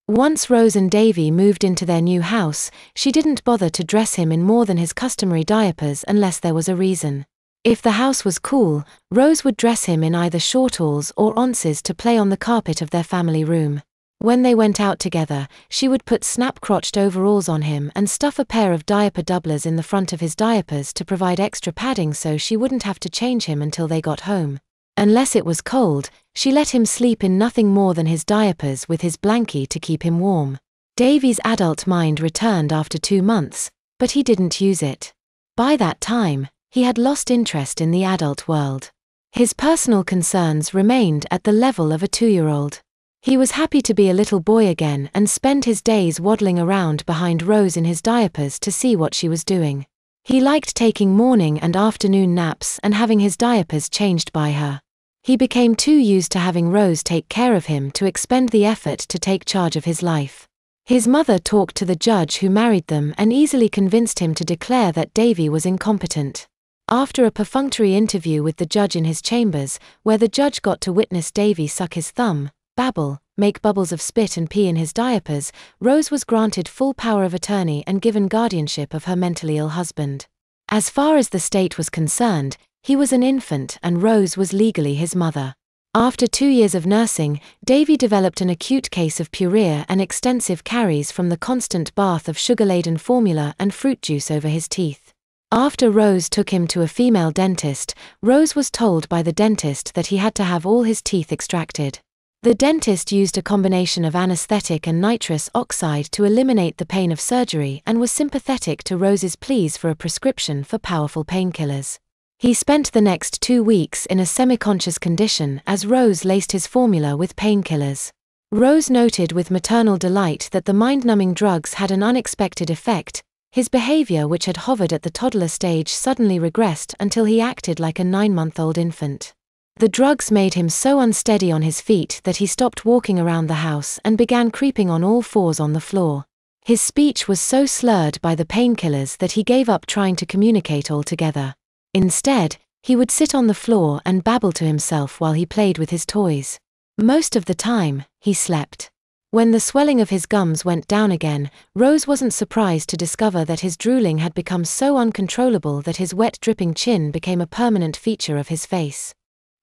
Once Rose and Davy moved into their new house, she didn't bother to dress him in more than his customary diapers unless there was a reason. If the house was cool, Rose would dress him in either shortalls or onces to play on the carpet of their family room. When they went out together, she would put snap-crotched overalls on him and stuff a pair of diaper doublers in the front of his diapers to provide extra padding so she wouldn't have to change him until they got home. Unless it was cold, she let him sleep in nothing more than his diapers with his blankie to keep him warm. Davy's adult mind returned after 2 months, but he didn't use it. By that time, he had lost interest in the adult world. His personal concerns remained at the level of a 2-year-old. He was happy to be a little boy again and spend his days waddling around behind Rose in his diapers to see what she was doing. He liked taking morning and afternoon naps and having his diapers changed by her. He became too used to having Rose take care of him to expend the effort to take charge of his life. His mother talked to the judge who married them and easily convinced him to declare that Davy was incompetent. After a perfunctory interview with the judge in his chambers, where the judge got to witness Davy suck his thumb, babble, make bubbles of spit and pee in his diapers, Rose was granted full power of attorney and given guardianship of her mentally ill husband. As far as the state was concerned, he was an infant and Rose was legally his mother. After 2 years of nursing, Davy developed an acute case of pyorrhea and extensive caries from the constant bath of sugar-laden formula and fruit juice over his teeth. After Rose took him to a female dentist, Rose was told by the dentist that he had to have all his teeth extracted. The dentist used a combination of anesthetic and nitrous oxide to eliminate the pain of surgery and was sympathetic to Rose's pleas for a prescription for powerful painkillers. He spent the next 2 weeks in a semi-conscious condition as Rose laced his formula with painkillers. Rose noted with maternal delight that the mind-numbing drugs had an unexpected effect. His behavior, which had hovered at the toddler stage, suddenly regressed until he acted like a 9-month-old infant. The drugs made him so unsteady on his feet that he stopped walking around the house and began creeping on all fours on the floor. His speech was so slurred by the painkillers that he gave up trying to communicate altogether. Instead, he would sit on the floor and babble to himself while he played with his toys. Most of the time, he slept. When the swelling of his gums went down again, Rose wasn't surprised to discover that his drooling had become so uncontrollable that his wet dripping chin became a permanent feature of his face.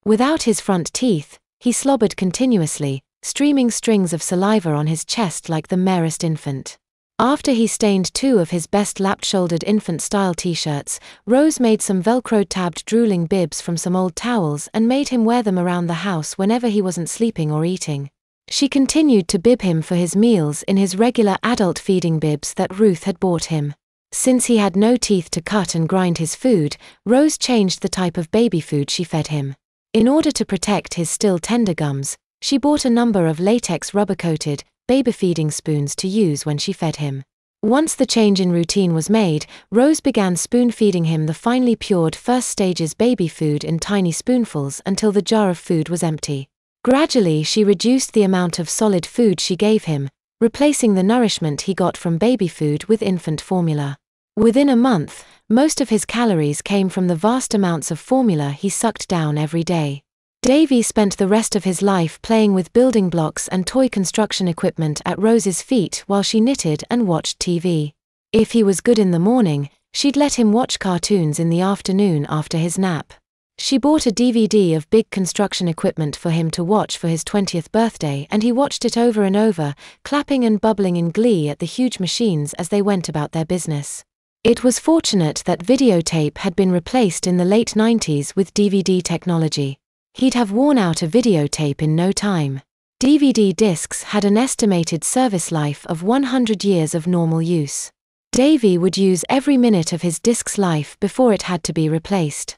Without his front teeth, he slobbered continuously, streaming strings of saliva on his chest like the merest infant. After he stained 2 of his best lap-shouldered infant-style t-shirts, Rose made some Velcro-tabbed drooling bibs from some old towels and made him wear them around the house whenever he wasn't sleeping or eating. She continued to bib him for his meals in his regular adult feeding bibs that Ruth had bought him. Since he had no teeth to cut and grind his food, Rose changed the type of baby food she fed him. In order to protect his still tender gums, she bought a number of latex rubber-coated, baby feeding spoons to use when she fed him. Once the change in routine was made, Rose began spoon-feeding him the finely pured first stages baby food in tiny spoonfuls until the jar of food was empty. Gradually she reduced the amount of solid food she gave him, replacing the nourishment he got from baby food with infant formula. Within a month, most of his calories came from the vast amounts of formula he sucked down every day. Davy spent the rest of his life playing with building blocks and toy construction equipment at Rose's feet while she knitted and watched TV. If he was good in the morning, she'd let him watch cartoons in the afternoon after his nap. She bought a DVD of big construction equipment for him to watch for his 20th birthday, and he watched it over and over, clapping and bubbling in glee at the huge machines as they went about their business. It was fortunate that videotape had been replaced in the late 90s with DVD technology. He'd have worn out a videotape in no time. DVD discs had an estimated service life of 100 years of normal use. Davy would use every minute of his disc's life before it had to be replaced.